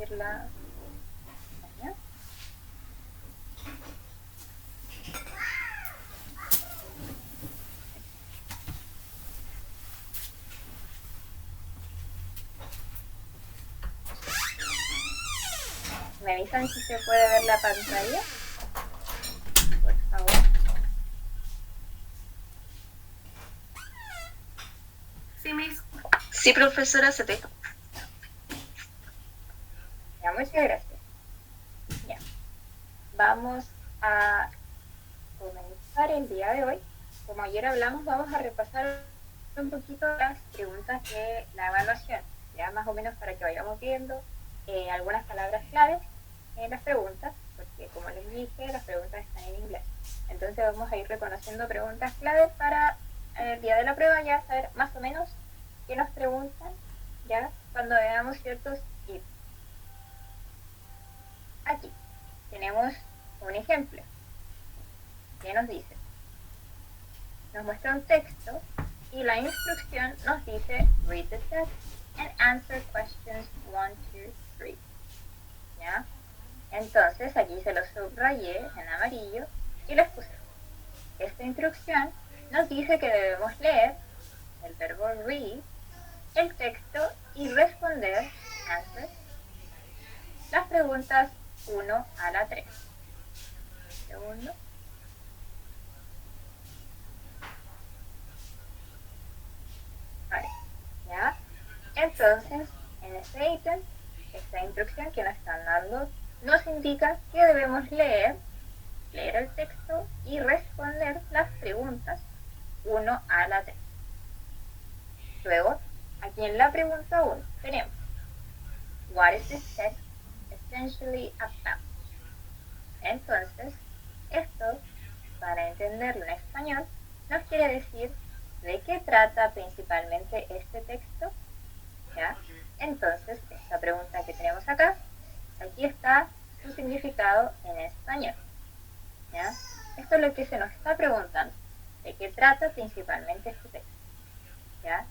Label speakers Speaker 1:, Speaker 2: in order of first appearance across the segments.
Speaker 1: compartirla. ¿Me avisan si se puede ver la pantalla? Por favor.
Speaker 2: Sí, profesora, se te...
Speaker 1: Ya, muchas gracias. Ya. Vamos a comenzar el día de hoy. Como ayer hablamos, vamos a repasar un poquito las preguntas de la evaluación, ya más o menos para que vayamos viendo algunas palabras claves en las preguntas, porque como les dije, las preguntas están en inglés. Entonces vamos a ir reconociendo preguntas claves para el día de la prueba ya saber más o menos qué nos preguntan, ya cuando veamos ciertos tips. Aquí tenemos un ejemplo. ¿Qué nos dice? Nos muestra un texto y la instrucción nos dice read the text and answer questions 1, 2, 3. ¿Ya? Entonces aquí se lo subrayé en amarillo y les puse. Esta instrucción nos dice que debemos leer el verbo read, el texto y responder, answer, las preguntas 1 a la 3. Segundo. Vale. ¿Ya? Entonces, en este ítem, esta instrucción que nos están dando nos indica que debemos leer el texto y responder las preguntas 1 a la 3. Luego, aquí en la pregunta 1 tenemos What is this text essentially about? Entonces, esto, para entenderlo en español, nos quiere decir de qué trata principalmente este texto, ¿ya? Entonces, esta pregunta que tenemos acá, aquí está su significado en español, ¿ya? Esto es lo que se nos está preguntando, de qué trata principalmente este texto, ¿ya?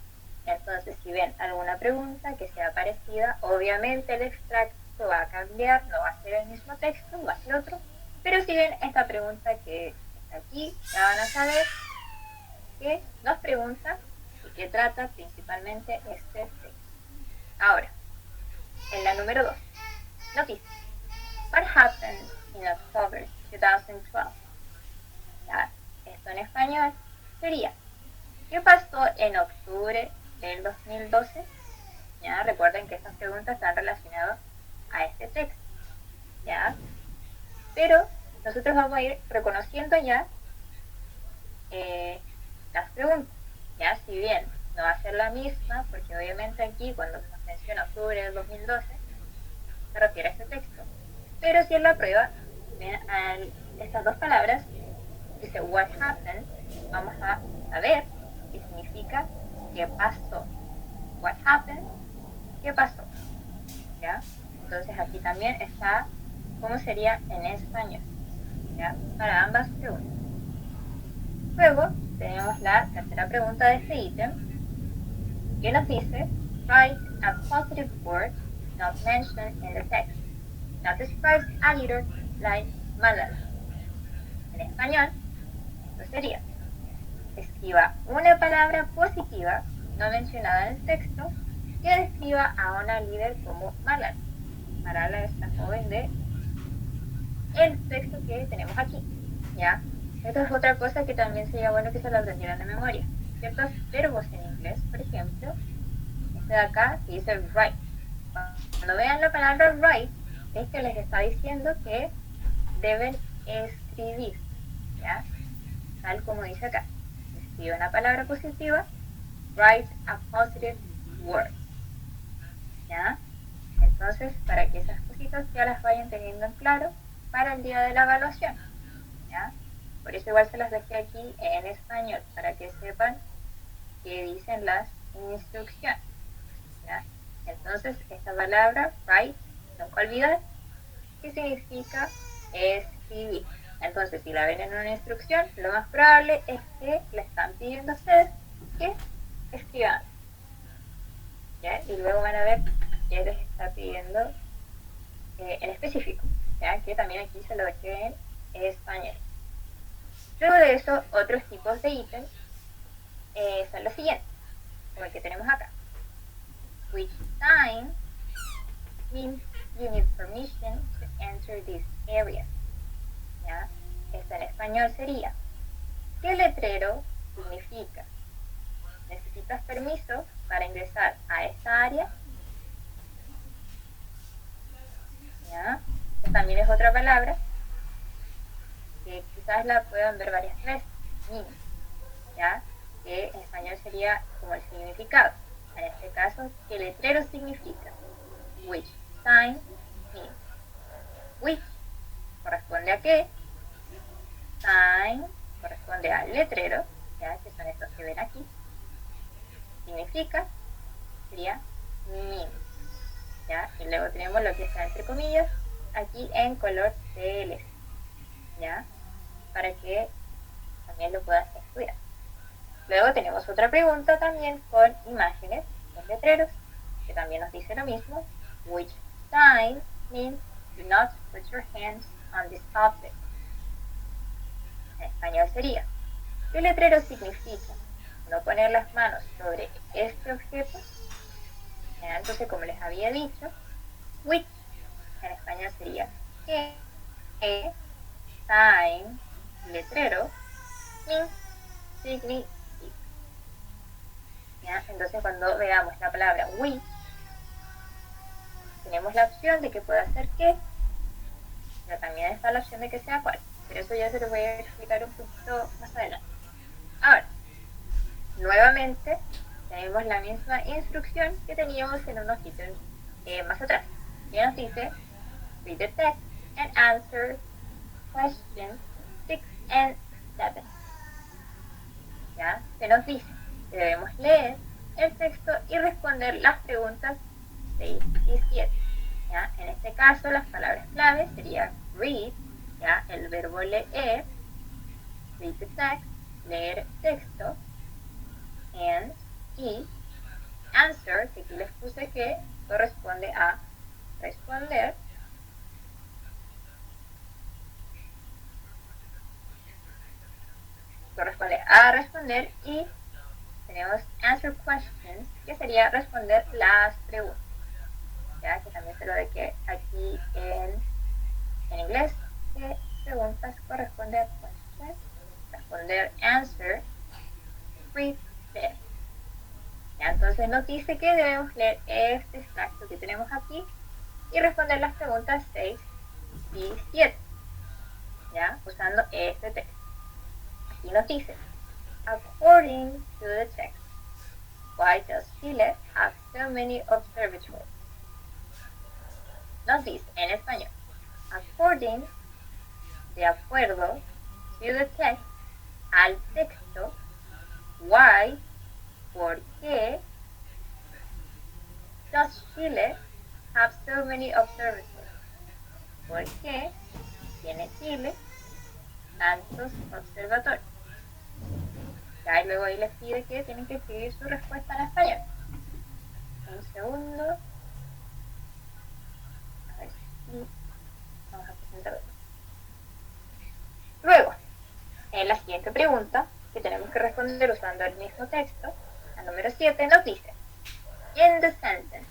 Speaker 1: Entonces, si ven alguna pregunta que sea parecida, obviamente el extracto va a cambiar, no va a ser el mismo texto, va a ser otro, pero si ven esta pregunta que está aquí, ya van a saber que nos pregunta de qué trata principalmente este texto. Ahora, en la número 2, nos dice, What happened in October 2012? Ya, esto en español sería, ¿qué pasó en octubre del 2012? ¿Ya? Recuerden que estas preguntas están relacionadas a este texto, ¿ya? Pero nosotros vamos a ir reconociendo ya las preguntas, ¿ya? Si bien no va a ser la misma, porque obviamente aquí cuando se menciona octubre del 2012 se refiere a este texto, pero si en la prueba ven estas dos palabras, dice what happened, vamos a saber qué significa qué pasó. What happened, qué pasó, ¿ya? Entonces aquí también está cómo sería en español, ¿ya? Para ambas preguntas. Luego tenemos la tercera pregunta de este ítem, que nos dice write a positive word not mentioned in the text that describes a leader like Malala. En español, esto sería, escriba una palabra positiva no mencionada en el texto que describa a una líder como Malala. Malala es la joven de el texto que tenemos aquí, ¿ya? Esto es otra cosa que también sería bueno que se lo aprendieran de memoria. Ciertos verbos en inglés, por ejemplo, este de acá que dice write. Cuando vean la palabra write, es que les está diciendo que deben escribir, ¿ya? Tal como dice acá. Escribe una palabra positiva, write a positive word, ¿ya? Entonces, para que esas cositas ya las vayan teniendo en claro para el día de la evaluación, ¿ya? Por eso igual se las dejé aquí en español, para que sepan qué dicen las instrucciones, ¿ya? Entonces, esta palabra, write, nunca olvidar, ¿qué significa escribir? Entonces, si la ven en una instrucción, lo más probable es que le están pidiendo a ustedes que escriban, ¿ya? Y luego van a ver qué les está pidiendo en específico, ¿ya? Que también aquí se lo dejé en español. Luego de eso, otros tipos de ítems son los siguientes, como el que tenemos acá. Which sign means you need permission to enter this area. ¿Ya? Esto en español sería, ¿qué letrero significa? ¿Necesitas permiso para ingresar a esta área? ¿Ya? Esta también es otra palabra que quizás la puedan ver varias veces, ¿ya? Que en español sería como el significado. En este caso, ¿qué letrero significa? Which sign means. Which corresponde a qué. Sign corresponde al letrero, ¿ya? Que son estos que ven aquí. Significa sería means, ¿ya? Y luego tenemos lo que está entre comillas aquí en color celeste, ¿ya? Para que también lo puedas estudiar. Luego tenemos otra pregunta también con imágenes, con letreros, que también nos dice lo mismo. Which sign means do not put your hands on this object. En español sería, ¿qué letrero significa no poner las manos sobre este objeto? ¿Ya? Entonces, como les había dicho, which en español sería ¿qué sign, letrero, means, significa. ¿Ya? Entonces, cuando veamos la palabra which, tenemos la opción de que pueda ser qué, pero también está la opción de que sea cuál. Pero eso ya se lo voy a explicar un poquito más adelante. Ahora, nuevamente, tenemos la misma instrucción que teníamos en unos ítems más atrás. Que nos dice, read the text and answer questions 6 and 7. ¿Ya? Se nos dice que debemos leer el texto y responder las preguntas 6 y 7. ¿Ya? En este caso, las palabras clave serían read, ¿ya? El verbo leer, read the text, leer texto, and, y, answer, que aquí les puse que corresponde a responder, y tenemos answer questions, que sería responder las preguntas. Ya que también se lo dejé aquí en inglés, que preguntas corresponde a question, responder answer, read, leer. Ya, entonces nos dice que debemos leer este extracto que tenemos aquí y responder las preguntas 6 y 7, ya, usando este texto. Aquí nos dice, according to the text, why does Chile have so many observatories? Nos dice en español, according, de acuerdo, to the text, al texto, why, por qué, does Chile have so many observatories? ¿Por qué tiene Chile tantos observatorios? Ya, y luego ahí les pide que tienen que escribir su respuesta en español. Un segundo. A ver si vamos a presentarlo. Luego, en la siguiente pregunta, que tenemos que responder usando el mismo texto, la número 7 nos dice, in the sentence,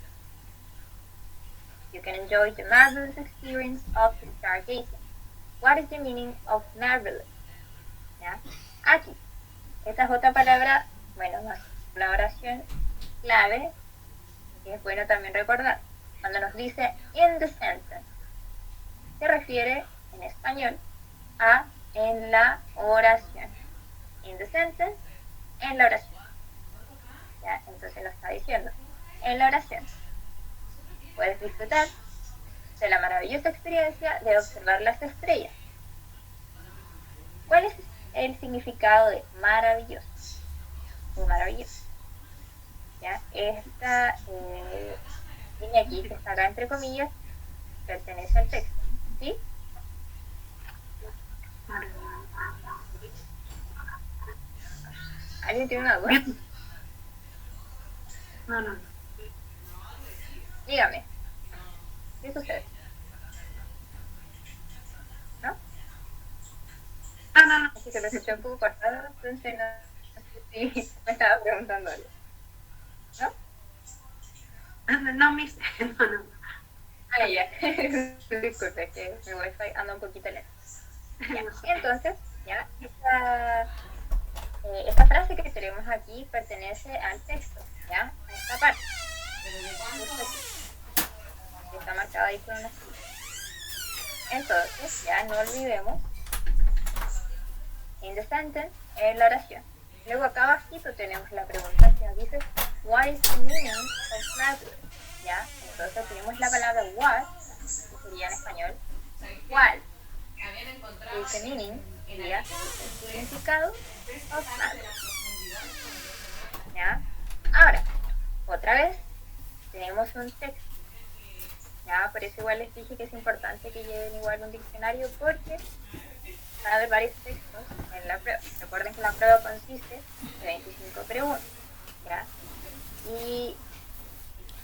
Speaker 1: you can enjoy the marvelous experience of stargazing. What is the meaning of marvelous? ¿Ya? Aquí, esta es otra palabra, bueno, no es una oración clave, que es bueno también recordar. Cuando nos dice in the sentence, se refiere en español a en la oración. In the sentence, en la oración. ¿Ya? Entonces nos está diciendo, en la oración puedes disfrutar de la maravillosa experiencia de observar las estrellas. ¿Cuál es el significado de maravilloso? Muy maravilloso. ¿Ya? Esta línea aquí, que está acá entre comillas, pertenece al texto. ¿Sí? ¿Alguien tiene una duda?
Speaker 2: No.
Speaker 1: Dígame. ¿Qué sucede? y se lo escuché un poco cortado, entonces no sé si me estaba preguntando algo. ¿No?
Speaker 2: No, Miss, no.
Speaker 1: Ah, ya. Disculpe, que mi wifi anda un poquito lento. Ya. Entonces, ya, esta frase que tenemos aquí pertenece al texto, ¿ya? A esta parte. Justo aquí. Que está marcada ahí con una estrella. Entonces, ya no olvidemos, in the sentence, en la oración. Luego acá abajito tenemos la pregunta que nos dice, what is the meaning of Lazarus? ¿Ya? Entonces tenemos la palabra what, que sería en español, ¿cuál? Es the meaning, sería el significado of Lazarus. ¿Ya? Ahora, otra vez, tenemos un texto. ¿Ya? Por eso igual les dije que es importante que lleven igual un diccionario porque van a haber varios textos en la prueba. Recuerden que la prueba consiste de 25 preguntas, ¿ya? Y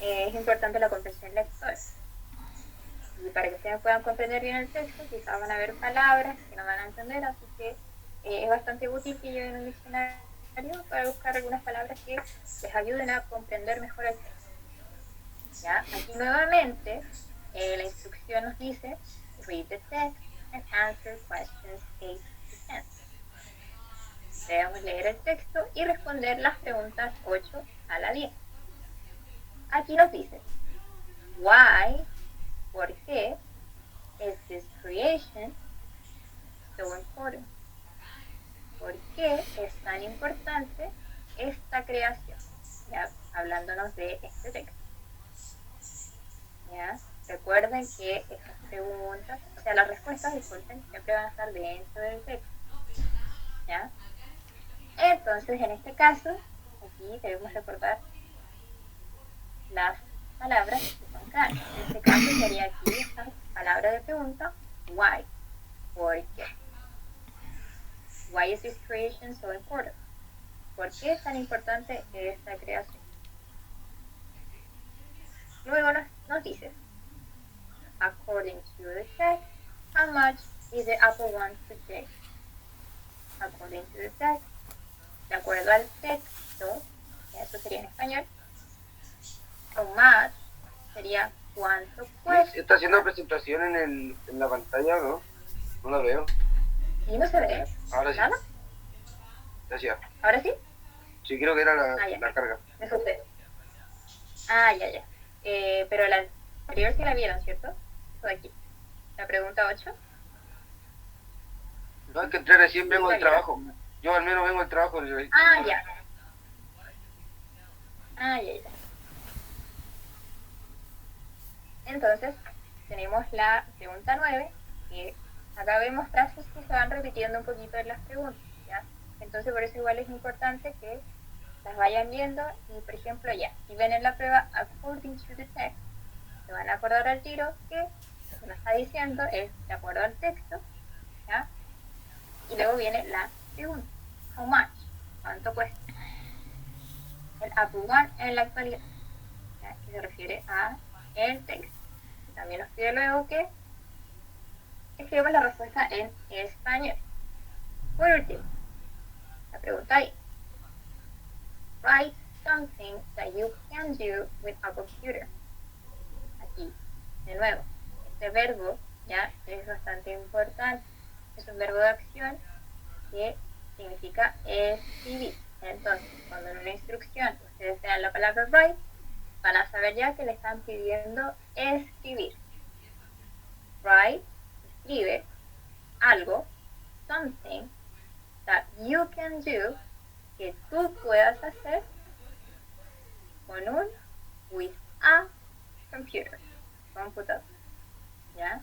Speaker 1: es importante la comprensión lectora. Y para que ustedes puedan comprender bien el texto, quizás van a haber palabras que no van a entender, así que es bastante útil que lleven un diccionario para buscar algunas palabras que les ayuden a comprender mejor el texto. ¿Ya? Aquí nuevamente la instrucción nos dice read the text and answer questions 8 to 10. Debemos leer el texto y responder las preguntas 8 a la 10. Aquí nos dice why, ¿por qué is this creation so important? ¿Por qué es tan importante esta creación? ¿Ya? Hablándonos de este texto. ¿Ya? Recuerden que estas preguntas, o sea, las respuestas, disculpen, siempre van a estar dentro del texto. ¿Ya? Entonces, en este caso, aquí debemos recordar las palabras que son claras. En este caso sería aquí esta palabra de pregunta, why, ¿por qué? Why is this creation so important? ¿Por qué es tan importante esta creación? Luego nos dice, according to the text, how much is the Apple One today? According to the text, de acuerdo al texto, eso sería en español, how much sería cuánto cuesta.
Speaker 3: ¿Está haciendo presentación en la pantalla, no? No la veo.
Speaker 1: ¿Y no se ve?
Speaker 3: Ahora sí.
Speaker 1: ¿Nada?
Speaker 3: Gracias.
Speaker 1: ¿Ahora sí?
Speaker 3: Sí, creo que era la carga.
Speaker 1: Me asusté. Ah, ya. Pero la anterior sí la vieron, ¿cierto? Esto de aquí. La pregunta 8.
Speaker 3: No, es que entré recién, vengo del trabajo. Yo al menos vengo del trabajo.
Speaker 1: Ah, ya. Entonces, tenemos la pregunta 9, que acá vemos frases que se van repitiendo un poquito en las preguntas, ¿ya? Entonces, por eso igual es importante que las vayan viendo y, por ejemplo, ya, si ven en la prueba according to the text, se van a acordar al tiro que lo que nos está diciendo es de acuerdo al texto, ¿ya? Y luego viene la pregunta, how much, ¿cuánto cuesta? El Apple One en la actualidad, ¿ya? Que se refiere a el texto. También nos pide luego que escribamos la respuesta en español. Por último, la pregunta ahí. Write something that you can do with a computer. Aquí, de nuevo, este verbo ya es bastante importante. Es un verbo de acción que significa escribir. Entonces, cuando en una instrucción ustedes vean la palabra write, van a saber ya que le están pidiendo escribir. Write, escribe algo, something that you can do, que tú puedas hacer con with a computer, computador, ¿ya?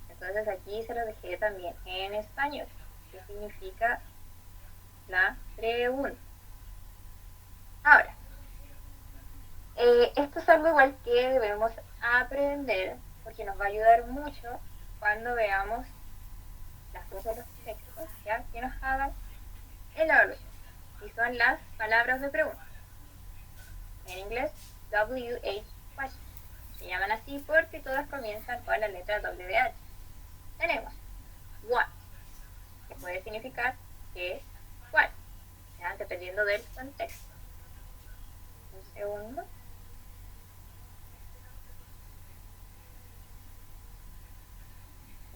Speaker 1: Entonces aquí se lo dejé también en español, que significa la pregunta. Ahora, esto es algo igual que debemos aprender porque nos va a ayudar mucho cuando veamos las cosas de los textos, ¿ya? Que nos hagan en la evaluación. Y son las palabras de pregunta. En inglés, WH question. Se llaman así porque todas comienzan con la letra WH. Tenemos what, que puede significar qué, cuál, ¿ya? Dependiendo del contexto. Un segundo.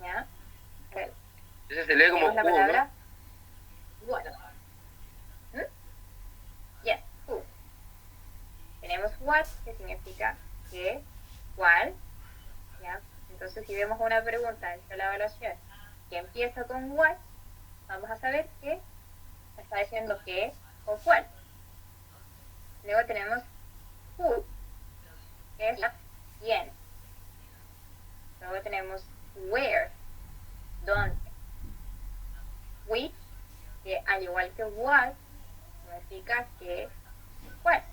Speaker 1: ¿Ya? A ver,
Speaker 3: Ese se lee como
Speaker 1: tenemos la
Speaker 3: who,
Speaker 1: palabra
Speaker 3: ¿no?
Speaker 1: what. Yes, who. Tenemos what, que significa qué, cuál, ¿ya? Entonces, si vemos una pregunta dentro de la evaluación que empieza con what, vamos a saber que está diciendo qué o cuál. Luego tenemos who, que es quién. Luego tenemos where, dónde. Which, que al igual que what, significa qué, cuál.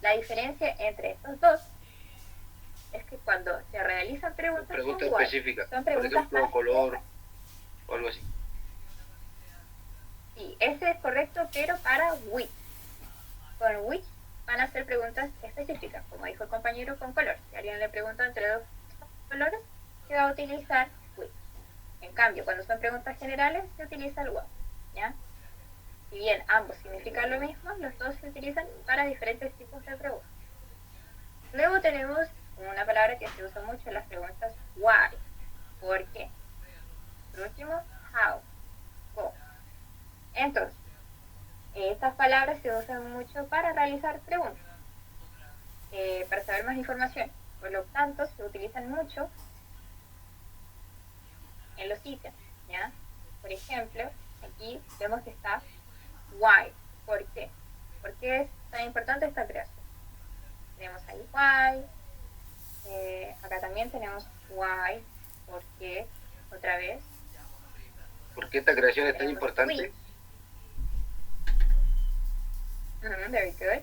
Speaker 1: La diferencia entre estos dos es que cuando se realizan preguntas
Speaker 3: Pregunta
Speaker 1: con what,
Speaker 3: específica.
Speaker 1: son
Speaker 3: Por
Speaker 1: preguntas
Speaker 3: ejemplo,
Speaker 1: más
Speaker 3: color o algo así.
Speaker 1: Sí, ese es correcto, pero para which. Con which van a ser preguntas específicas, como dijo el compañero, con color. Si alguien le pregunta entre dos colores, se va a utilizar which. En cambio, cuando son preguntas generales, se utiliza el what, ¿ya? Si bien ambos significan lo mismo, los dos se utilizan para diferentes tipos de preguntas. Luego tenemos una palabra que se usa mucho en las preguntas why, ¿por qué? Por último, how, cómo. Entonces, estas palabras se usan mucho para realizar preguntas, para saber más información. Por lo tanto, se utilizan mucho en los ítems, ¿ya? Por ejemplo, aquí vemos que está why, ¿por qué? ¿Por qué es tan importante esta creación? Tenemos ahí why, acá también tenemos why, ¿por qué? Otra vez.
Speaker 3: ¿Por qué esta creación es tan
Speaker 1: Tenemos
Speaker 3: importante?
Speaker 1: Very good.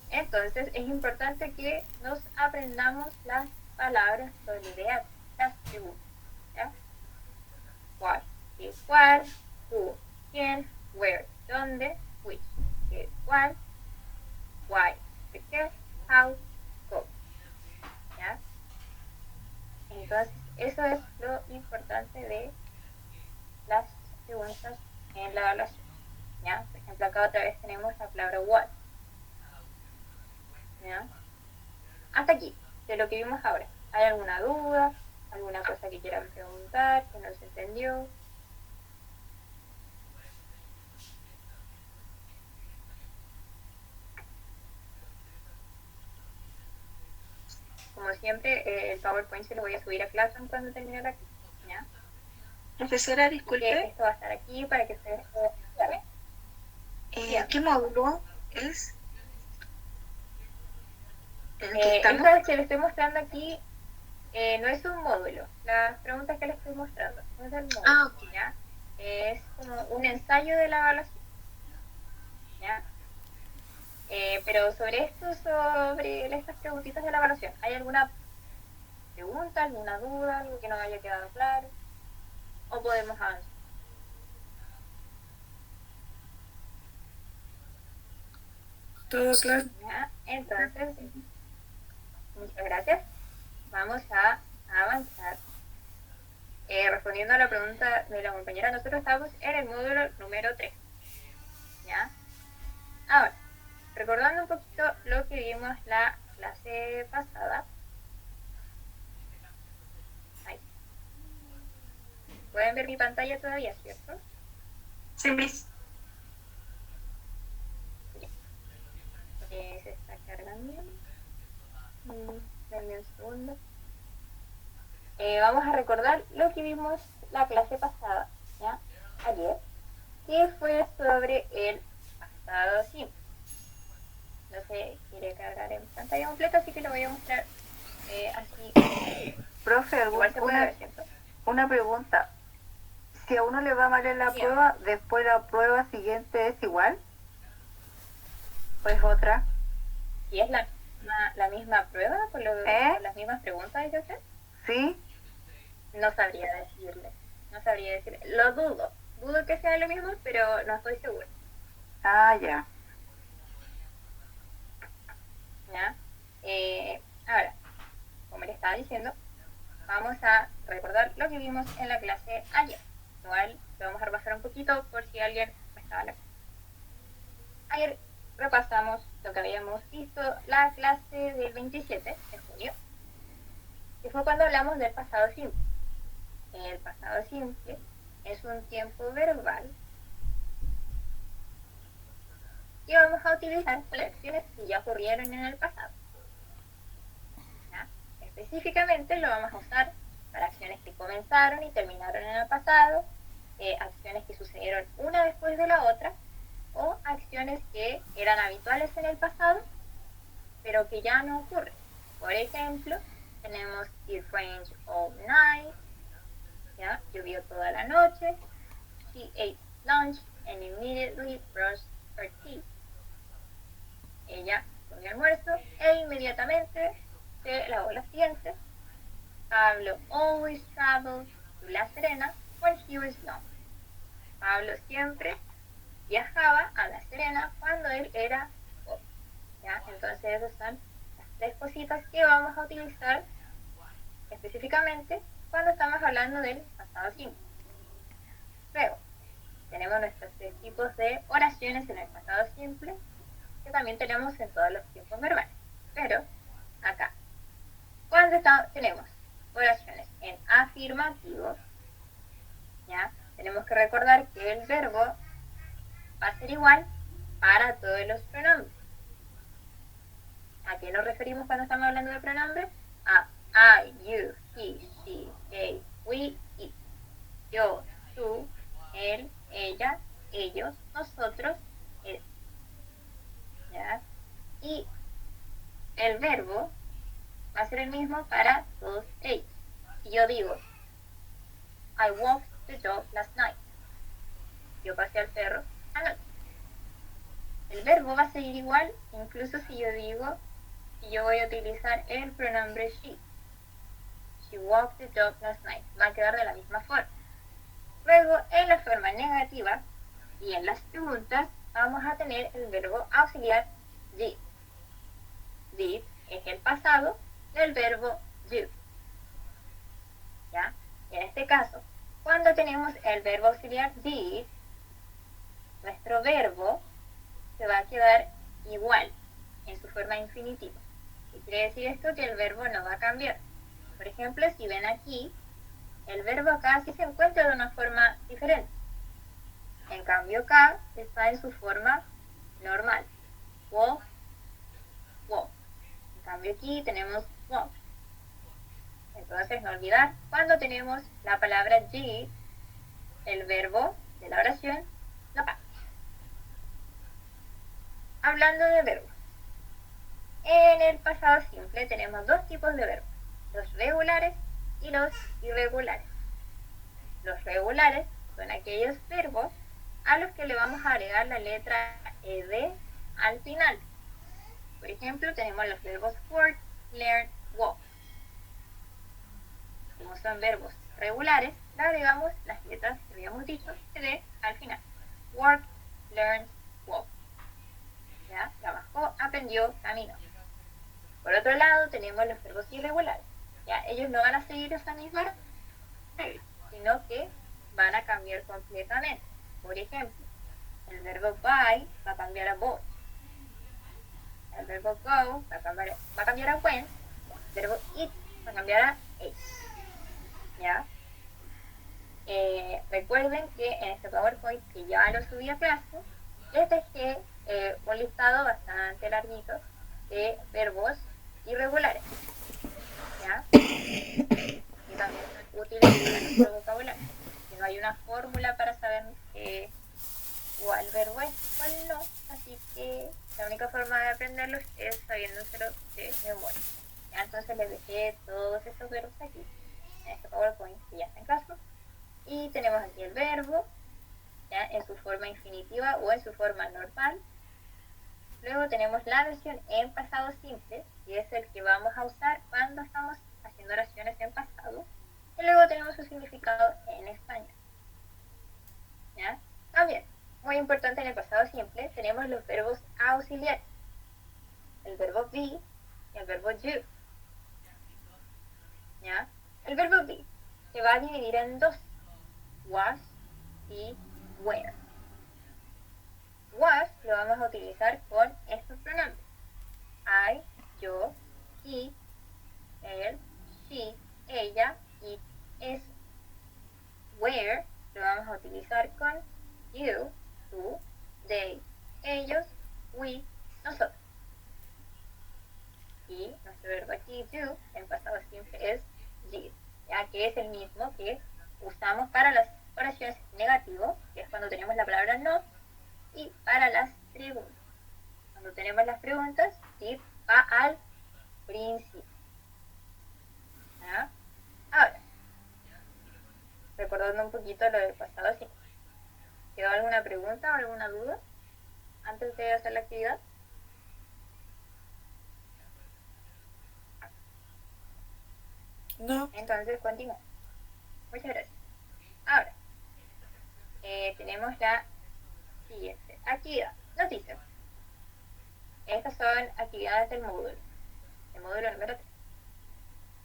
Speaker 1: Entonces es importante que nos aprendamos las palabras solidarias, las preguntas, ¿ya? What, qué, cuál, who, quién, where, dónde, which, qué, cuál, why, por qué, how, cómo, ¿ya? Entonces eso es lo importante de las preguntas en la evaluación, ¿ya? Por ejemplo, acá otra vez tenemos la palabra what, ¿ya? Hasta aquí, de lo que vimos ahora. ¿Hay alguna duda? ¿Alguna cosa que quieran preguntar? ¿Que no se entendió? Como siempre, el PowerPoint se lo voy a subir a Classroom cuando termine la clase, ¿ya?
Speaker 2: Profesora,
Speaker 1: Así que
Speaker 2: disculpe,
Speaker 1: esto va a estar aquí para que ustedes puedan ver.
Speaker 2: ¿qué módulo es en el que estamos?
Speaker 1: Esta que les estoy mostrando aquí no es un módulo. Las preguntas que les estoy mostrando no es el módulo,
Speaker 2: Ok.
Speaker 1: ¿ya? Es como un ensayo de la evaluación, ¿ya? Pero sobre esto, sobre estas preguntitas de la evaluación, ¿hay alguna pregunta, alguna duda, algo que no haya quedado claro? ¿O podemos avanzar?
Speaker 2: Todo claro.
Speaker 1: ¿Ya? Entonces, muchas gracias. Vamos a avanzar. Respondiendo a la pregunta de la compañera, nosotros estamos en el módulo número 3. ¿Ya? Ahora, recordando un poquito lo que vimos la clase pasada. Ahí. Pueden ver mi pantalla todavía, ¿cierto?
Speaker 2: Sí, Miss.
Speaker 1: Se está cargando. Denme un segundo. Vamos a recordar lo que vimos la clase pasada, ¿ya? Ayer, que fue sobre el pasado simple. No se quiere cargar en pantalla completa, así que lo voy a mostrar así.
Speaker 4: Profe,
Speaker 1: Igual se puede ver, ¿cierto?
Speaker 4: una pregunta. Si a uno le va mal en la
Speaker 1: Bien.
Speaker 4: prueba, ¿después la prueba siguiente es igual? ¿O es otra?
Speaker 1: Si es la misma prueba, con las mismas preguntas, ¿es usted?
Speaker 4: ¿Sí?
Speaker 1: No sabría decirle. No sabría decirle. Lo dudo. Dudo que sea lo mismo, pero no estoy segura.
Speaker 4: Ah, ya.
Speaker 1: ¿Ya? Ahora, como le estaba diciendo, vamos a recordar lo que vimos en la clase ayer. Igual lo vamos a repasar un poquito por si alguien me estaba la cosa. Ayer repasamos lo que habíamos visto la clase del 27 de junio, que fue cuando hablamos del pasado simple. El pasado simple es un tiempo verbal que vamos a utilizar para acciones que ya ocurrieron en el pasado. ¿Ya? Específicamente lo vamos a usar para acciones que comenzaron y terminaron en el pasado, acciones que sucedieron una después de la otra, o acciones que eran habituales en el pasado, pero que ya no ocurren. Por ejemplo, tenemos it rained all night, ¿ya? Llovió toda la noche. She ate lunch and immediately brushed her teeth. Ella comió almuerzo e inmediatamente se lavó los dientes. Pablo always traveled to La Serena when he was young. Pablo siempre viajaba a La Serena cuando él era joven. ¿Ya? Entonces esas son las tres cositas que vamos a utilizar específicamente cuando estamos hablando del pasado simple. Luego, tenemos nuestros tres tipos de oraciones en el pasado simple, que también tenemos en todos los tiempos verbales. Pero, acá, cuando tenemos oraciones en afirmativo, ¿ya? Tenemos que recordar que el verbo va a ser igual para todos los pronombres. ¿A qué nos referimos cuando estamos hablando de pronombres? A I, you, he, she, they, we, it. Yo, tú, él, ella, ellos, nosotros, él. ¿Ya? Y el verbo va a ser el mismo para todos ellos. Si yo digo, I walked the dog last night. Yo pasé al perro anoche. El verbo va a seguir igual, incluso si yo digo, si yo voy a utilizar el pronombre she. She walked the dog last night. Va a quedar de la misma forma. Luego, en la forma negativa y en las preguntas, vamos a tener el verbo auxiliar did. Did es el pasado del verbo do. ¿Ya? En este caso, cuando tenemos el verbo auxiliar did, nuestro verbo se va a quedar igual en su forma infinitiva. ¿Qué quiere decir esto? Que el verbo no va a cambiar. Por ejemplo, si ven aquí, el verbo acá sí se encuentra de una forma diferente. En cambio acá está en su forma normal. Walk, walk. En cambio aquí tenemos walk. Entonces no olvidar, cuando tenemos la palabra did, el verbo de la oración no cambia. Hablando de verbos, en el pasado simple tenemos dos tipos de verbos, los regulares y los irregulares. Los regulares son aquellos verbos a los que le vamos a agregar la letra ed al final. Por ejemplo, tenemos los verbos work, learn, walk. Como son verbos regulares, le agregamos las letras que habíamos dicho ed al final. Work, learn, walk. ¿Ya? Trabajó, aprendió, caminó. Por otro lado, tenemos los verbos irregulares. ¿Ya? Ellos no van a seguir esa misma regla, sino que van a cambiar completamente. Por ejemplo, el verbo buy va a cambiar a bought. El verbo go va a cambiar a went. El verbo eat va a cambiar a ate. ¿Ya? Recuerden que en este PowerPoint, que ya lo subí a clase, les dejé un listado bastante larguito de verbos irregulares. ¿Ya? Y también son útiles para nuestro vocabulario. Que no hay una fórmula para saber cuál verbo es, cuál no. Así que la única forma de aprenderlos es sabiéndoselo de memoria. ¿Ya? Entonces les dejé todos estos verbos aquí, en este PowerPoint que ya está en caso. Y tenemos aquí el verbo, ¿ya? En su forma infinitiva o en su forma normal. Luego tenemos la versión en pasado simple, que es el que vamos a usar cuando estamos haciendo oraciones en pasado. Y luego tenemos su significado en español. ¿Ya? También, muy importante en el pasado simple, tenemos los verbos auxiliares. El verbo be y el verbo do. ¿Ya? El verbo be se va a dividir en dos, was y were. Was lo vamos a utilizar con estos pronombres. I, yo, he, él, she, ella, it, es. Where lo vamos a utilizar con you, tú, they, ellos, we, nosotros. Y nuestro verbo aquí, do, en pasado simple es did, ya que es el mismo que usamos para las oraciones negativas, que es cuando tenemos la palabra no, y para las preguntas. Cuando tenemos las preguntas, did va al principio. ¿Ya? Ahora, recordando un poquito lo del pasado simple. ¿Quedó alguna pregunta o alguna duda antes de hacer la actividad?
Speaker 2: No.
Speaker 1: Entonces, continuamos. Muchas gracias. Ahora, tenemos la siguiente actividad. Nos dice, estas son actividades del módulo número 3.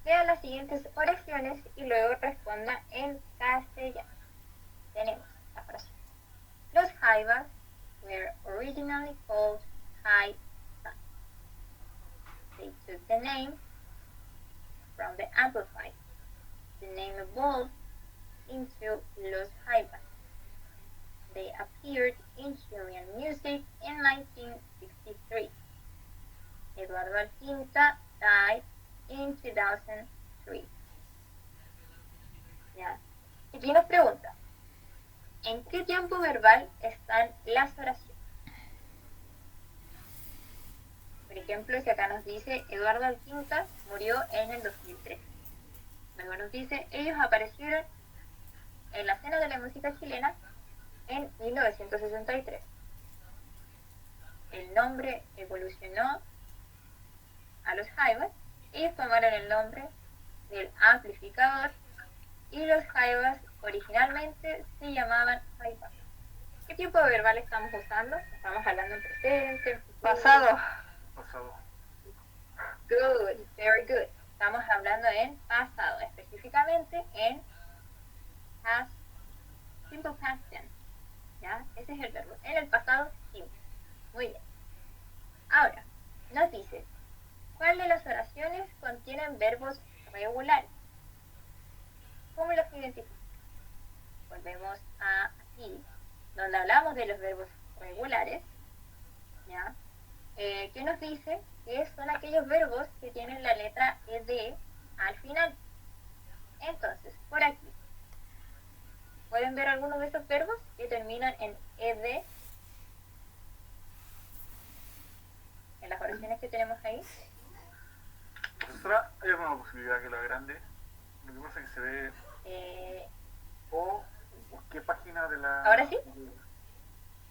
Speaker 1: Lea las siguientes oraciones y luego responda en castellano. Tenemos la frase. Los jaivas were originally called Hai San. They took the name from the Amplified. The name evolved into Los Jaivas. They appeared in Chilean music in 1963. Eduardo Alquinta died in 2003. ¿Ya? Aquí nos pregunta, ¿en qué tiempo verbal están las oraciones? Por ejemplo, si acá nos dice Eduardo Alquinta murió en el 2003. Luego nos dice, ellos aparecieron en la escena de la música chilena en 1963. El nombre evolucionó a los jaivas. Ellos tomaron el nombre del amplificador y los jaivas originalmente se llamaban jaivas. ¿Qué tipo de verbal estamos usando? Estamos hablando en presente, en futuro.
Speaker 4: Pasado.
Speaker 3: Pasado.
Speaker 1: Good, very good. Estamos hablando en pasado, específicamente en past, simple past tense. ¿Ya? Ese es el verbo. En el pasado simple. Muy bien. Ahora, nos dice, ¿cuál de las oraciones contienen verbos regulares? ¿Cómo los identificamos? Volvemos a aquí, donde hablamos de los verbos regulares. ¿Ya? ¿Qué nos dice? Que son aquellos verbos que tienen la letra ed al final. Entonces, por aquí, ¿pueden ver algunos de esos verbos que terminan en ed? En las oraciones que tenemos ahí.
Speaker 5: Profesora, ¿hay alguna posibilidad que lo agrande? Lo que pasa es que se ve... ¿O qué página de la...
Speaker 1: ¿Ahora sí?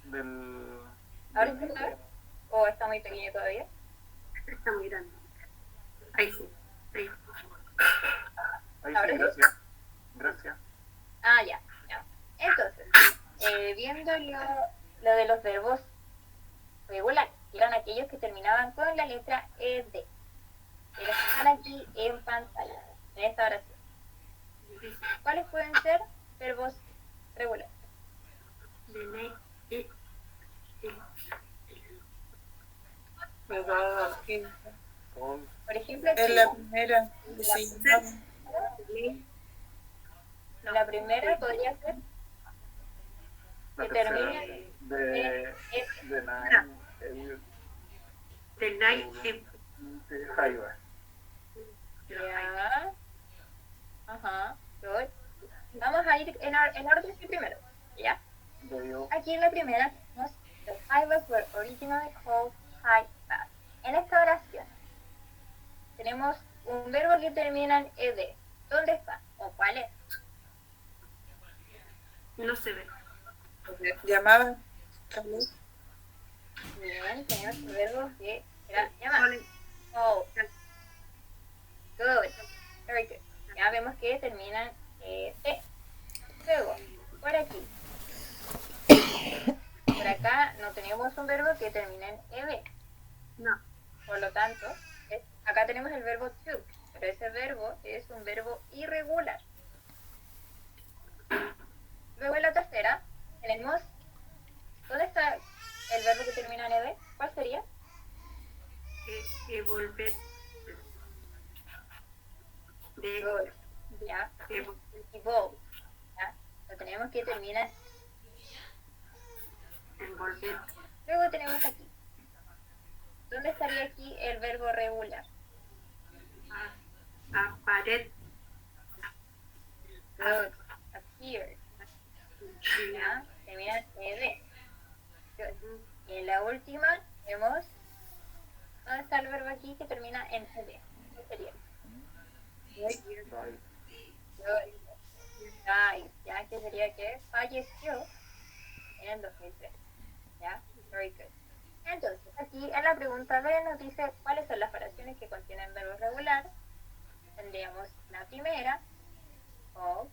Speaker 5: Del...
Speaker 1: ¿Ahora sí se ve? ¿O está muy pequeño todavía?
Speaker 2: Está muy grande. Ahí sí. Ahí.
Speaker 5: Ahí
Speaker 1: ¿Ahora
Speaker 5: sí,
Speaker 1: sí?
Speaker 5: gracias. Gracias.
Speaker 1: Ah, ya. Entonces, viendo lo de los verbos regulares, eran aquellos que terminaban con la letra ed. Que están aquí en pantalla, en esta oración. ¿Cuáles pueden ser verbos regulares?
Speaker 2: ¿Verdad?
Speaker 3: Son
Speaker 1: Por ejemplo, aquí,
Speaker 2: Es la primera. Sí.
Speaker 1: la primera podría ser
Speaker 5: La
Speaker 1: que
Speaker 5: tercera.
Speaker 1: termine
Speaker 5: De
Speaker 2: Mira.
Speaker 5: el
Speaker 2: Del night
Speaker 5: de Jaiba.
Speaker 1: ya. Ajá. Good. Vamos a ir en orden sí primero. ¿Ya?
Speaker 5: De yo.
Speaker 1: Aquí en la primera tenemos the jaivas were originally called jaivas. En esta oración tenemos un verbo que termina en ed. ¿Dónde está? ¿O cuál es?
Speaker 2: no se ve.
Speaker 6: Llamada.
Speaker 1: Bien, tenemos un verbo que era llamar. Oh, good. Very good. Ya vemos que terminan T. Luego, por aquí. Por acá no tenemos un verbo que termine en ED.
Speaker 2: No.
Speaker 1: Por lo tanto, acá tenemos el verbo to, pero ese verbo es un verbo irregular. Luego en la tercera tenemos, ¿dónde está Good. ¿Ya? Evolve. ¿Ya? Lo tenemos que terminar.
Speaker 2: Envolver.
Speaker 1: Luego tenemos aquí. ¿Dónde estaría aquí el verbo regular?
Speaker 2: Aparet.
Speaker 1: Good. Appear. ¿Ya? Termina en ed. Good. Y en la última tenemos. ¿Dónde está el verbo aquí que termina en ed? ¿Qué sería?
Speaker 5: Died.
Speaker 1: Died. ¿Ya? Que sería que falleció en el 2003. ¿Ya? Very good. Entonces, aquí en la pregunta B nos dice cuáles son las oraciones que contienen verbos regulares. Tendríamos la primera, of,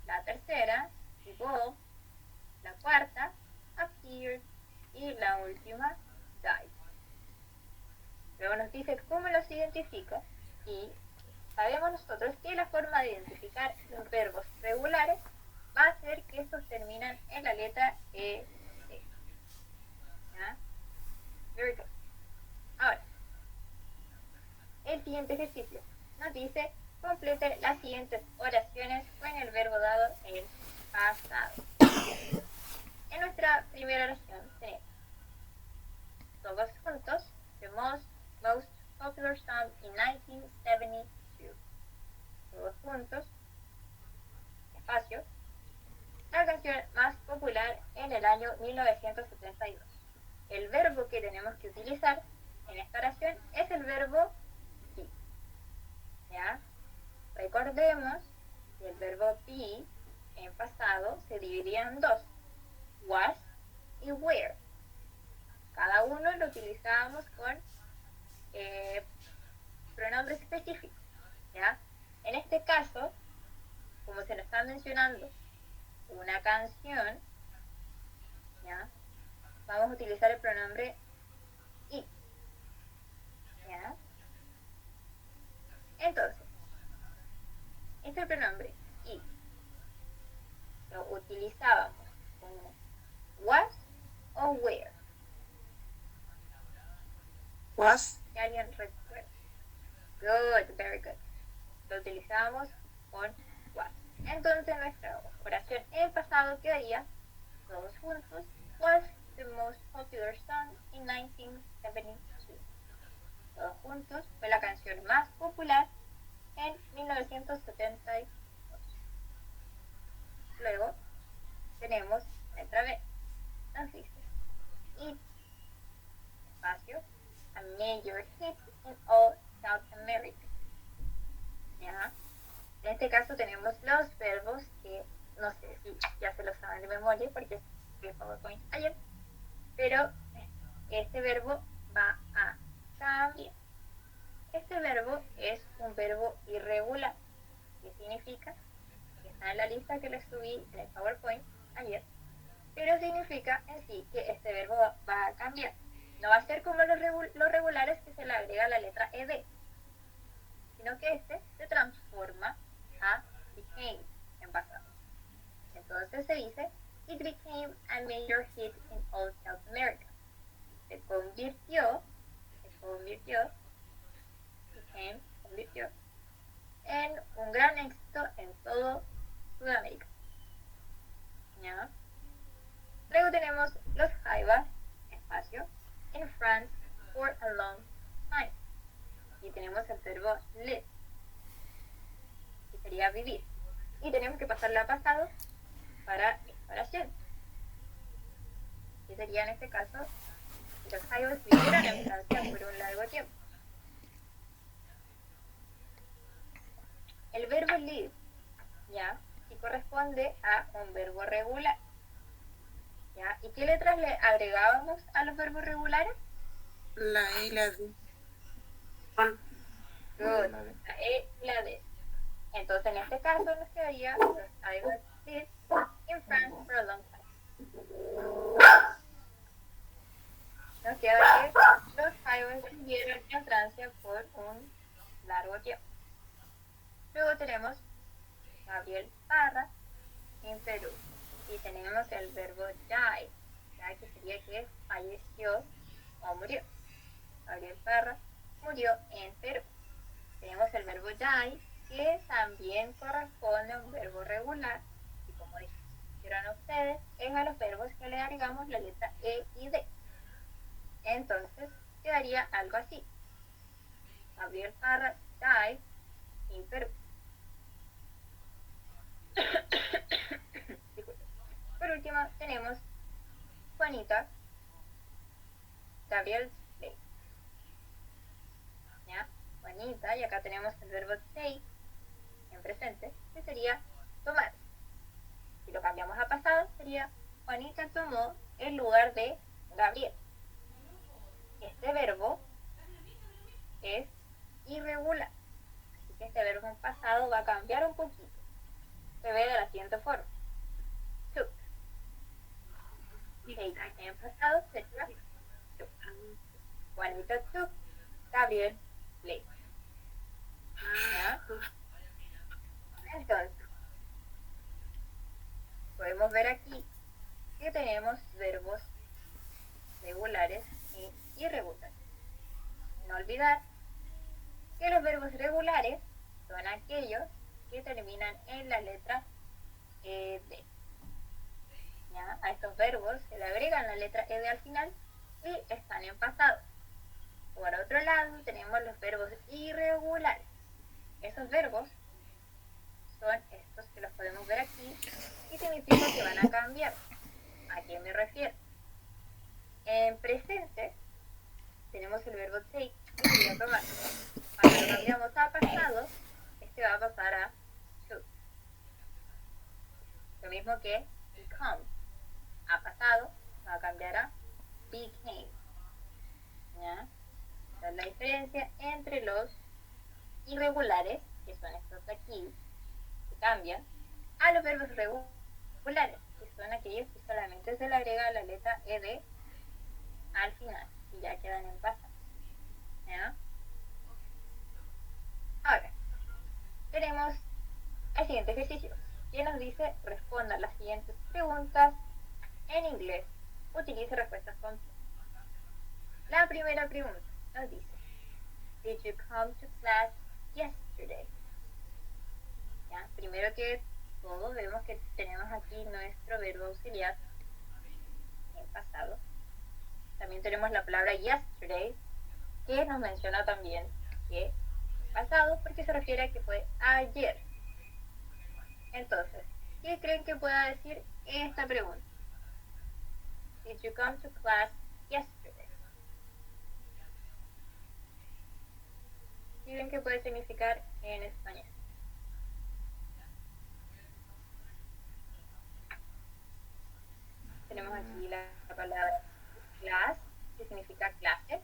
Speaker 1: la tercera, evolve, la cuarta, appeared, y la última, died. Luego nos dice cómo los identifica, y sabemos nosotros que la forma de identificar los verbos regulares va a ser que estos terminan en la letra E. ¿Ya? Very good. Ahora, el siguiente ejercicio nos dice complete las siguientes oraciones con el verbo dado en pasado. En nuestra primera oración tenemos todos juntos, the most popular song in 1972. Todos juntos, espacio, la canción más popular en el año 1972. El verbo que tenemos que utilizar en esta oración es el verbo be. ¿Ya? Recordemos que el verbo be en pasado se dividía en dos, was y were. Cada uno lo utilizábamos con pronombres específicos. ¿Ya? En este caso, como se nos está mencionando una canción, ¿ya? Vamos a utilizar el pronombre it. ¿Ya? Entonces, este pronombre it lo utilizábamos como was o were.
Speaker 6: Was.
Speaker 1: ¿Que alguien recuerda? Good, very good. Lo utilizábamos con was. Entonces nuestra oración en pasado quedaría todos juntos, was the most popular song in 1972. Todos juntos fue la canción más popular en 1972. Luego tenemos letra B. Nos dice it, espacio, a major hit in all South America. ¿Ya? En este caso tenemos los verbos que no sé si ya se los saben de memoria porque vi PowerPoint ayer, pero este verbo va a cambiar. Este verbo es un verbo irregular, que significa que está en la lista que les subí en el PowerPoint ayer, pero significa en sí que este verbo va a cambiar. No va a ser como los regulares que se le agrega la letra ed, sino que este se transforma a became en pasado. Entonces se dice it became a major hit in all South America. Se convirtió en un gran éxito en todo Sudamérica. ¿Ya? Luego tenemos los jaivas, espacio, in France for a long time. Y tenemos el verbo live, que sería vivir. Y tenemos que pasarlo a pasado para esta oración. Que sería en este caso, los jaivas vivieron en Francia por un largo tiempo. El verbo live, ¿ya? Sí corresponde a un verbo regular. ¿Ya? ¿Y qué letras le agregábamos a los verbos regulares?
Speaker 6: La E y la D.
Speaker 1: Good. La E y la D. Entonces en este caso nos quedaría los I was lived in France for a long time. Nos queda que los I vivieron en Francia por un largo tiempo. Luego tenemos Gabriel Parra en Perú. Y tenemos el verbo die, ¿ya? Que sería que falleció o murió. Gabriel Parra murió en Perú. Tenemos el verbo die, que también corresponde a un verbo regular, y como dijeron ustedes, es a los verbos que le agregamos la letra E y D. Entonces, quedaría algo así. Gabriel Parra died in Perú. Por último, tenemos Juanita, Gabriel's day. ¿Ya? Juanita, y acá tenemos el verbo take en presente, que sería tomar. Si lo cambiamos a pasado, sería Juanita tomó el lugar de Gabriel. Este verbo es irregular, así que este verbo en pasado va a cambiar un poquito. Se ve de la siguiente forma. Took. Take en pasado sería took. Juanita took, Gabriel played. ¿Ya? Entonces, podemos ver aquí que tenemos verbos regulares y irregulares. No olvidar que los verbos regulares son aquellos que terminan en la letra ED. ¿Ya? A estos verbos se le agregan la letra ED al final y están en pasado. Por otro lado, tenemos los verbos irregulares. Esos verbos son estos que los podemos ver aquí y significa que van a cambiar. ¿A qué me refiero? En presente tenemos el verbo take, que sería tomar. Cuando lo cambiamos a pasado, este va a pasar a took. Lo mismo que become. A pasado va a cambiar a became. ¿Ya? Esa es la diferencia entre los irregulares, que son estos de aquí, que cambian, a los verbos regulares, que son aquellos que solamente se le agrega la letra ED al final y ya quedan en pasado. ¿Ya? Ahora, tenemos el siguiente ejercicio, que nos dice responda las siguientes preguntas en inglés. Utilice respuestas con la primera pregunta nos dice: Did you come to class yesterday? ¿Ya? Primero que todo vemos que tenemos aquí nuestro verbo auxiliar en pasado. También tenemos la palabra yesterday, que nos menciona también que es pasado porque se refiere a que fue ayer. Entonces, ¿qué creen que pueda decir esta pregunta? Did you come to class yesterday? ¿Qué creen que puede significar en español? Tenemos aquí la palabra class, que significa clase.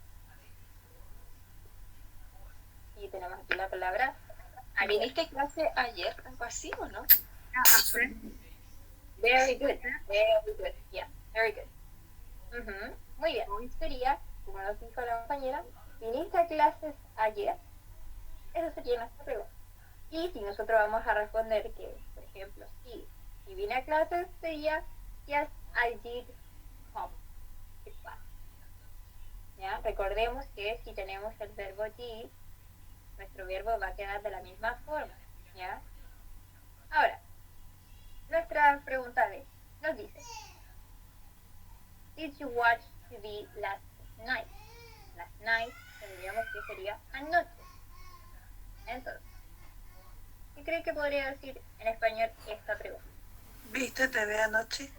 Speaker 1: Y tenemos aquí la palabra ayer.
Speaker 6: ¿Viniste a clase ayer? ¿Algo así o no?
Speaker 1: Very good. Very good. Yeah, very good. Muy bien. Hoy sería, como nos dijo la compañera, ¿viniste a clases ayer? Esa sería nuestra pregunta. Y si nosotros vamos a responder que, por ejemplo, si vine a clases, sería yes, I did come to class. ¿Ya? Recordemos que si tenemos el verbo did, nuestro verbo va a quedar de la misma forma. ¿Ya? Ahora, nuestra pregunta B nos dice: Did you watch TV last night? Last night tendríamos que sería anoche. Entonces, ¿qué creen que podría decir en español esta pregunta?
Speaker 6: ¿Viste TV anoche?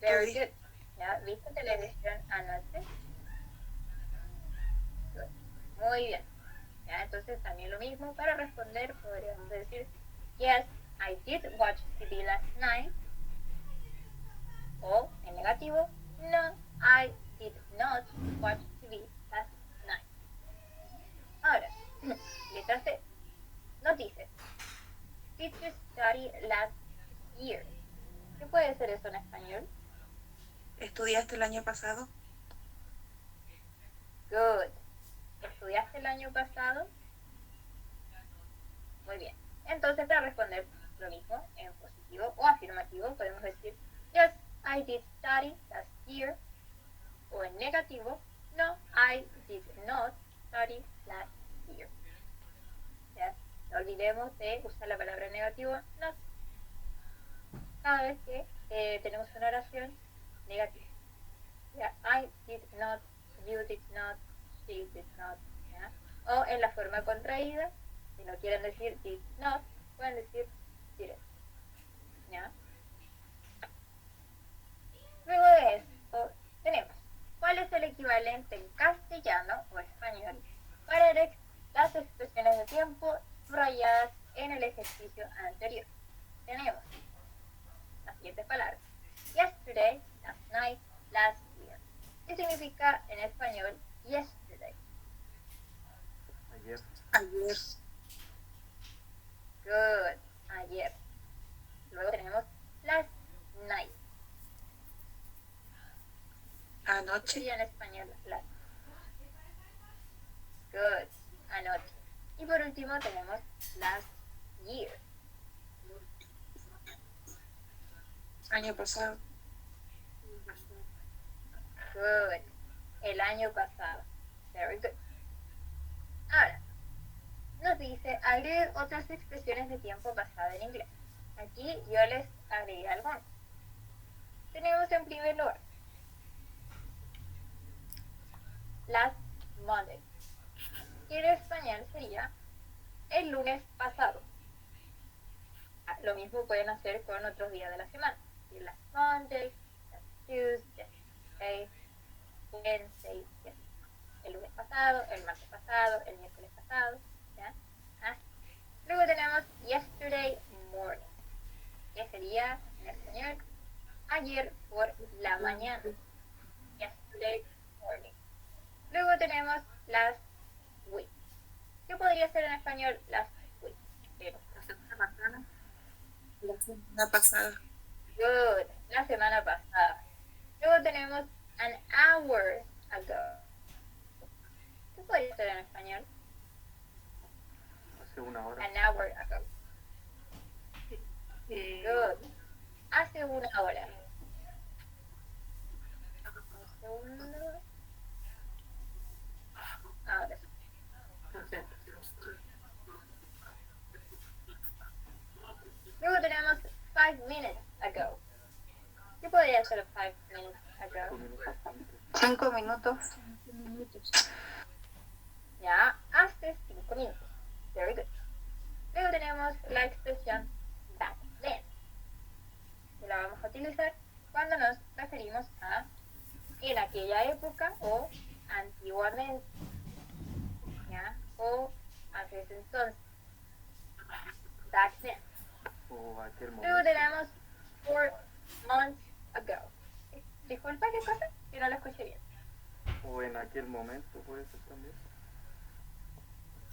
Speaker 1: Very good. ¿Ya? ¿Viste televisión anoche? Good. Muy bien. ¿Ya? Entonces también lo mismo, para responder podríamos decir yes, I did watch TV last night. O en negativo, no, I did not watch TV last night. Ahora, letra C nos dice: Did you study last year? ¿Qué puede ser eso en español?
Speaker 6: ¿Estudiaste el año pasado?
Speaker 1: Good. ¿Estudiaste el año pasado? Muy bien. Entonces, para responder lo mismo, en positivo o afirmativo, podemos decir yes, I did study last year. O en negativo, no, I did not study last year. Yes, no olvidemos de usar la palabra negativa not cada vez que tenemos una oración negativa. ¿Ya? I did not, you did not, she did not. ¿Ya? O en la forma contraída, si no quieren decir did not, pueden decir didn't. ¿Ya? Luego de esto tenemos cuál es el equivalente en castellano o español para las expresiones de tiempo subrayadas en el ejercicio anterior. Tenemos las siguientes palabras: yesterday, last night, last year. ¿Qué significa en español yesterday?
Speaker 5: Ayer.
Speaker 6: Ayer.
Speaker 1: Good, ayer. Luego tenemos last night.
Speaker 6: Anoche.
Speaker 1: Sería en español last. Good, anoche. Y por último tenemos last year.
Speaker 6: Año pasado.
Speaker 1: Good, el año pasado. Very good. Ahora, nos dice agregue otras expresiones de tiempo pasado en inglés. Aquí yo les agregué algunas. Tenemos en primer lugar last Monday, que en español sería el lunes pasado. Lo mismo pueden hacer con otros días de la semana. Last Monday, last Tuesday, Wednesday, el lunes pasado, el martes pasado, el miércoles pasado. ¿Ya? Luego tenemos yesterday morning, que sería en español ayer por la mañana. Yesterday morning. Luego tenemos last week. ¿Qué podría ser en español last week?
Speaker 2: La semana pasada.
Speaker 6: La semana pasada.
Speaker 1: Good, la semana pasada. Luego tenemos an hour ago. ¿Qué podría ser en español?
Speaker 5: Hace una hora.
Speaker 1: An hour ago. Good. Hace una hora. Un segundo. Ahora sí. Luego tenemos 5 minutes ago. ¿Qué podría ser 5 minutes ago?
Speaker 4: 5 minutos.
Speaker 1: Ya, hace 5 minutos. Very good. Luego tenemos la expresión back then, que la vamos a utilizar cuando nos referimos a en aquella época o antiguamente, ¿ya? O hace ese entonces. Back then.
Speaker 5: O aquel
Speaker 1: Luego
Speaker 5: momento.
Speaker 1: tenemos 4 months ago. Disculpa, ¿qué cosa? Que no lo escuché bien.
Speaker 5: O en aquel momento puede ser también.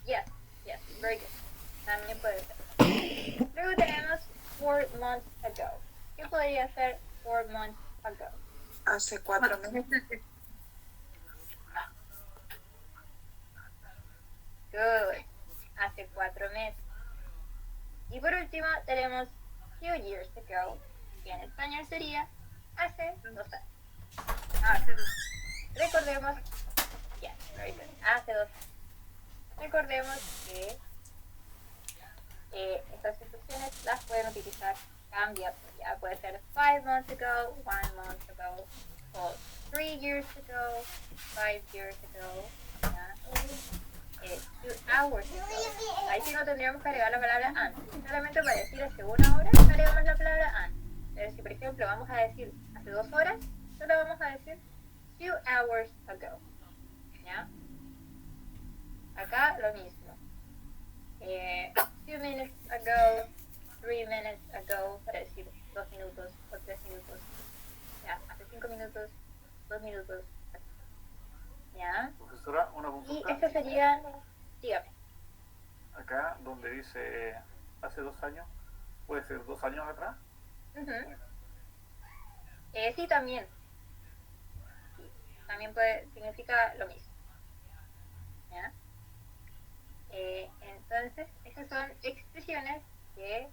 Speaker 1: Yes, very good. También puede ser. Luego tenemos 4 months ago. ¿Qué podría ser 4 months ago?
Speaker 6: Hace 4 meses.
Speaker 1: Good. Hace 4 meses. Y por último tenemos few years ago, que en español sería hace 2 años. Ahora, recordemos, yes, very good. Hace 2 años. Recordemos que estas expresiones las pueden utilizar cambiando. Ya puede ser 5 months ago, 1 month ago, o 3 years ago, 5 years ago, ¿ya? 2 hours ago. Ahí sí no tendríamos que agregar la palabra and. Solamente para decir hace 1 hora agregamos la palabra and. Pero si por ejemplo vamos a decir hace 2 horas, solo vamos a decir 2 hours ago. ¿Ya? Acá lo mismo. 2 minutes ago, 3 minutes ago, para decir 2 minutos o 3 minutos. Ya, hace 5 minutos, 2 minutos. ¿Ya?
Speaker 5: Profesora, una
Speaker 1: Y
Speaker 5: consulta.
Speaker 1: este sería, dígame.
Speaker 5: Acá donde dice hace 2 años, puede ser 2 años atrás.
Speaker 1: Uh-huh. Sí, también. Sí, también significa lo mismo. ¿Ya? Entonces, esas son expresiones que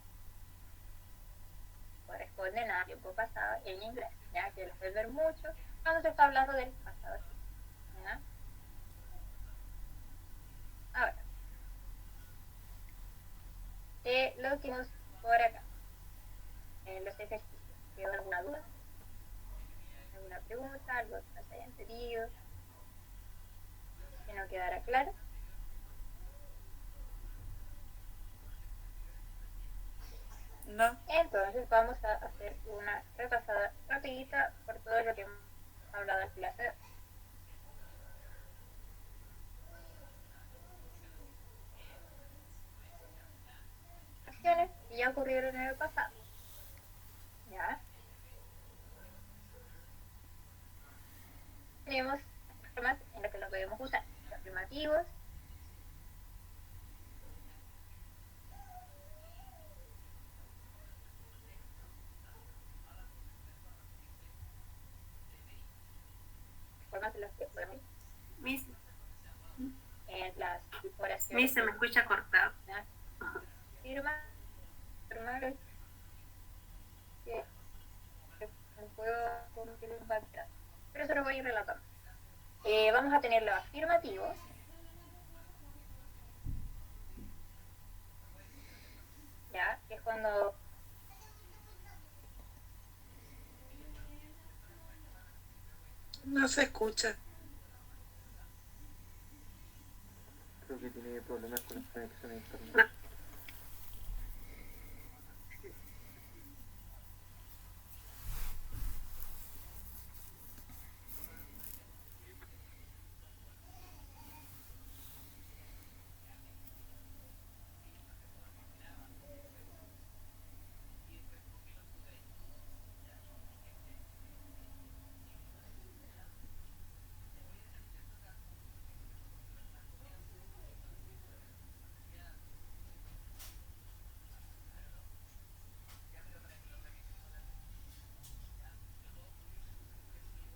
Speaker 1: corresponden a tiempo pasado en inglés, ya que las pueden ver mucho cuando se está hablando del pasado. ¿Ya? Ahora, pregunta, algo que no se haya entendido, que no quedara claro.
Speaker 6: No.
Speaker 1: Entonces vamos a hacer una repasada rapidita por todo lo que hemos hablado en clase. Acciones que ya ocurrieron en el pasado. ¿Ya? Tenemos formas en las que lo podemos usar. Los afirmativos, formas en las que podemos
Speaker 2: Miss,
Speaker 1: las oraciones.
Speaker 2: Miss, se me escucha cortado.
Speaker 1: Firma que puedo cumplir un background, pero eso lo voy a ir relatando. Vamos a tener los afirmativos, ya, que es cuando
Speaker 6: No se escucha.
Speaker 5: Creo que tiene problemas con la conexión a internet.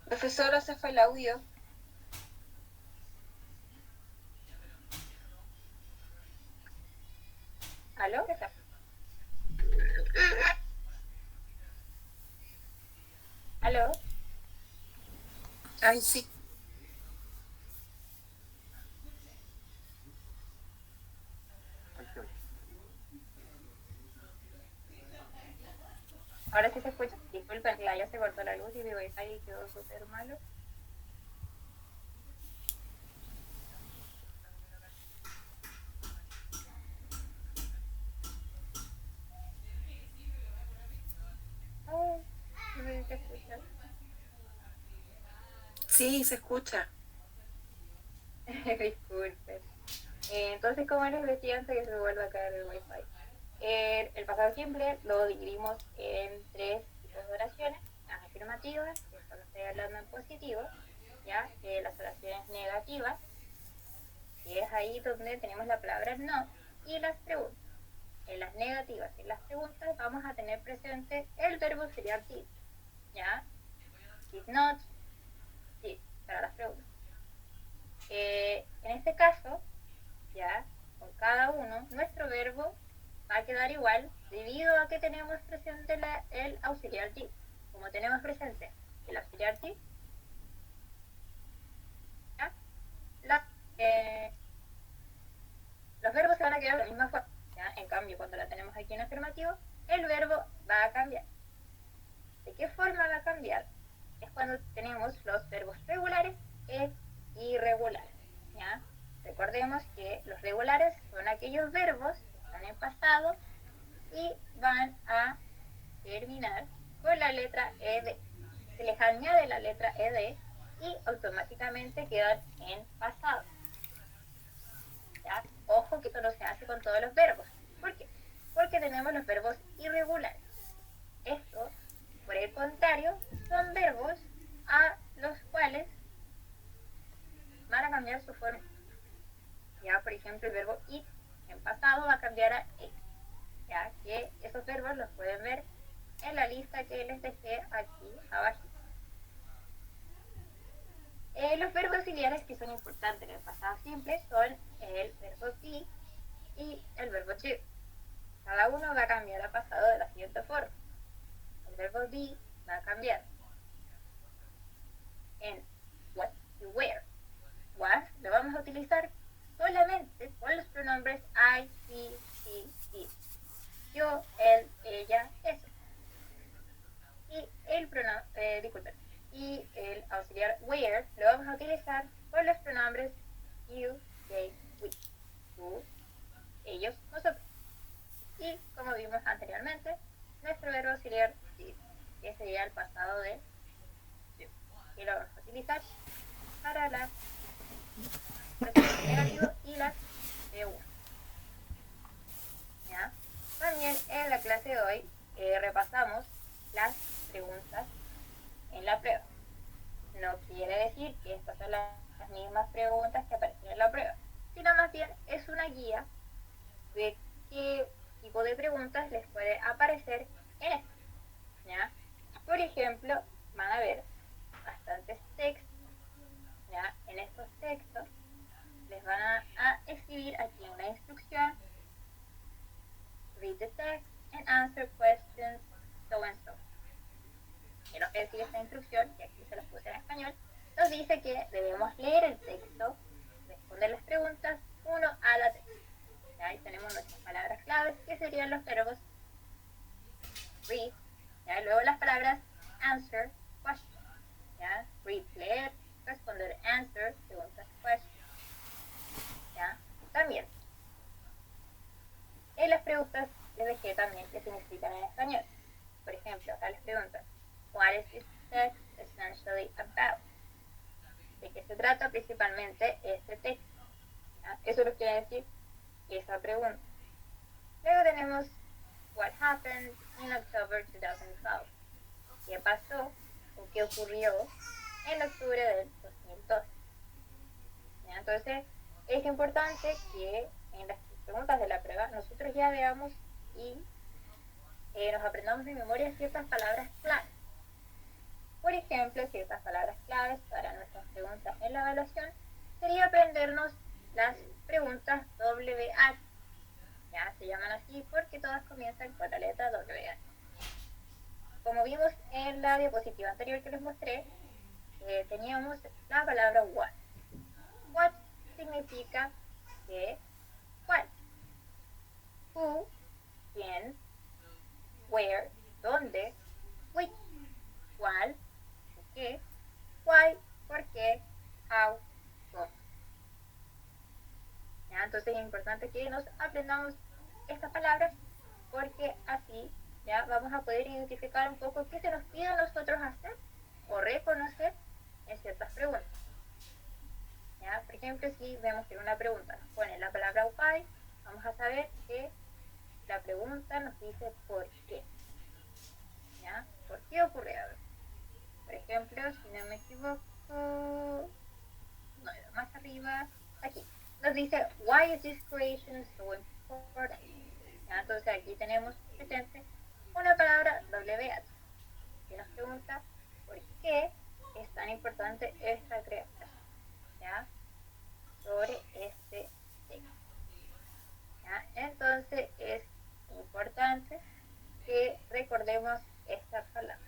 Speaker 6: Profesora, se fue el audio.
Speaker 1: ¿aló? ¿Qué está? ¿Aló?
Speaker 6: Ay, sí.
Speaker 5: Ahí se oye.
Speaker 1: Ahora sí se escucha. Disculpen, ya se cortó la luz y mi wifi quedó súper malo. Ay, no sé si se escucha.
Speaker 6: Sí, se escucha.
Speaker 1: Disculpen. Entonces, como les decía antes que se me vuelva a caer el wifi. El pasado simple lo dividimos en tres tipos de oraciones: las afirmativas, que son las que estoy hablando en positivo, ¿ya? Las oraciones negativas, que es ahí donde tenemos la palabra no, y las preguntas. En las negativas y en las preguntas vamos a tener presente el verbo auxiliar did, ¿ya? Did not, did, para las preguntas. En este caso, ya, con cada uno, nuestro verbo va a quedar igual debido a que tenemos presente el auxiliar did. Como tenemos presente el auxiliar did, ¿ya? Los verbos se van a quedar de la misma forma, ¿ya? En cambio, cuando la tenemos aquí en afirmativo, el verbo va a cambiar. ¿De qué forma va a cambiar? Es cuando tenemos los verbos regulares e irregulares, ¿ya? Recordemos que los regulares son aquellos verbos que están en pasado y van a terminar con la letra ed. Se les añade la letra ed y automáticamente quedan en pasado, ¿ya? Ojo que esto no se hace con todos los verbos. ¿Por qué? Porque tenemos los verbos irregulares. Estos, por el contrario, son verbos a los cuales van a cambiar su forma. Ya, por ejemplo, el verbo eat en pasado va a cambiar a ate. Ya que esos verbos los pueden ver en la lista que les dejé aquí abajo. Los verbos auxiliares que son importantes en el pasado simple son el verbo be y el verbo do. Cada uno va a cambiar a pasado de la siguiente forma. El verbo be va a cambiar en what y where. Was lo vamos a utilizar solamente con los pronombres I, he, she, it. Yo, él, ella, eso. Y el como vimos anteriormente, nuestro verbo auxiliar did, que sería el pasado de do, y lo vamos a utilizar para las presentes negativos y las de uno. ¿Ya? También en la clase de hoy repasamos las preguntas en la prueba. No quiere decir que estas son las mismas preguntas que aparecen en la prueba, sino más bien es una guía de qué tipo de preguntas les puede aparecer en esto. ¿Ya? Por ejemplo, van a ver bastantes textos. ¿Ya? En estos textos les van a escribir aquí una instrucción: read the text and answer questions so and so. Y lo que decir esta instrucción, que aquí se las puse en español, nos dice que debemos leer el texto, responder las preguntas uno a la vez. Ahí tenemos nuestras palabras claves, que serían los verbos read, ¿ya? Luego las palabras answer, question, ¿ya? Read, leer, responder, answer, preguntas, question, ¿ya? También en las preguntas les dejé también qué significan en español. Por ejemplo, acá les preguntan: what is this text essentially about? ¿De qué se trata principalmente este texto? ¿Ya? Eso lo quiere decir esa pregunta. Luego tenemos what happened in October 2012. ¿Qué pasó o qué ocurrió en octubre del 2012? ¿Ya? Entonces, es importante que en las preguntas de la prueba nosotros ya veamos y nos aprendamos de memoria ciertas palabras claves. Por ejemplo, ciertas palabras claves para nuestras preguntas en la evaluación sería aprendernos las preguntas WH. Ya se llaman así porque todas comienzan con la letra WH. Como vimos en la diapositiva anterior que les mostré, teníamos la palabra what. What significa que, cuál. Who, quién. Where, dónde. Which, cuál. ¿Qué? Why, por qué. How, cómo. ¿Ya? Entonces es importante que nos aprendamos estas palabras porque así ya vamos a poder identificar un poco qué se nos pide a nosotros hacer o reconocer en ciertas preguntas. ¿Ya? Por ejemplo, si vemos que en una pregunta nos pone la palabra why, vamos a saber que la pregunta nos dice por qué. ¿Ya? ¿Por qué ocurre algo? Por ejemplo, si no me equivoco, no, más arriba, aquí, nos dice why is this creation so important? ¿Ya? Entonces aquí tenemos presente una palabra WH que nos pregunta por qué es tan importante esta creación, ¿ya? Sobre este texto. ¿Ya? Entonces es importante que recordemos esta palabra.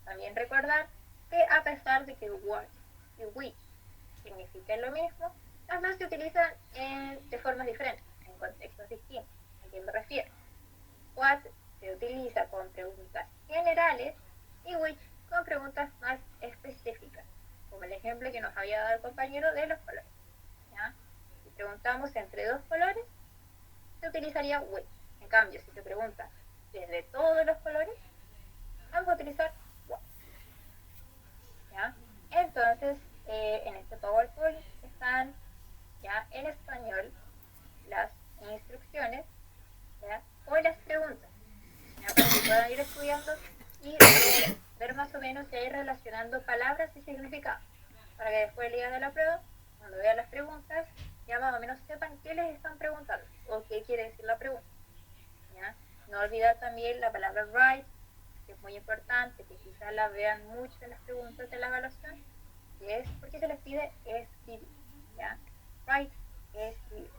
Speaker 1: También recordar que a pesar de que what y which significan lo mismo, las dos se utilizan de formas diferentes, en contextos distintos. ¿A qué me refiero? What se utiliza con preguntas generales y which con preguntas más específicas, como el ejemplo que nos había dado el compañero de los colores. ¿Ya? Si preguntamos entre dos colores, se utilizaría which. En cambio, si se pregunta desde todos los colores, vamos a utilizar what. ¿Ya? Entonces, en este PowerPoint están ya en español las instrucciones, ¿ya? O las preguntas, ¿ya? Para que puedan ir estudiando y ver más o menos si hay relacionando palabras y significados, para que después el día de la prueba, cuando vean las preguntas, ya más o menos sepan qué les están preguntando o qué quiere decir la pregunta. ¿Ya? No olvidar también la palabra write, que es muy importante, que quizás la vean mucho en las preguntas de la evaluación, y es porque se les pide escribir. ¿Ya? Write, escribir.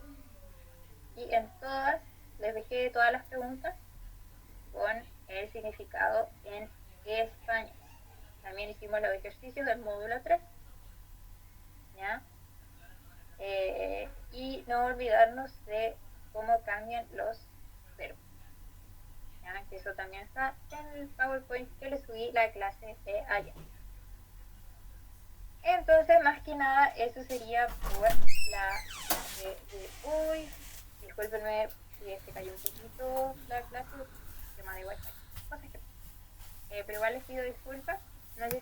Speaker 1: Y en todas, les dejé todas las preguntas con el significado en español. También hicimos los ejercicios del módulo 3. ¿Ya? Y no olvidarnos de cómo cambian los verbos. ¿Ya? Que eso también está en el PowerPoint que les subí la clase de ayer. Entonces, más que nada, eso sería por la clase de hoy. Discúlpenme que se cayó un poquito la clase, tema de wifi, cosas que pero igual les pido disculpas, no sé